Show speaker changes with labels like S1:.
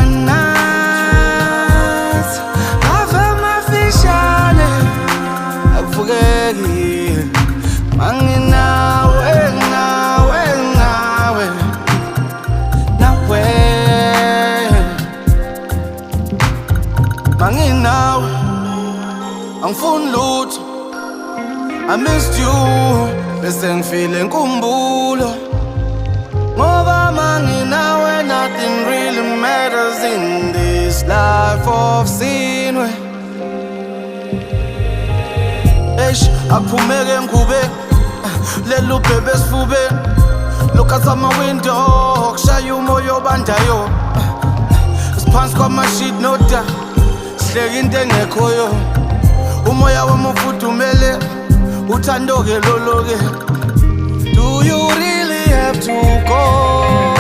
S1: one night ave mafishane akuvukeki manginawe nawe nawe nawe manginawe angifuni lutho I missed you bese ngifile inkumbulo ngoba manginawe nothing really matters in this life of sinwe eish akuphumeke ngikube lelo bhebe sifube look at my window kushaya umoya obandayo siphansi kwamashit noda sihleka into engekhoyo umoya wami ufudumele uthando ke lolo ke do you really have to go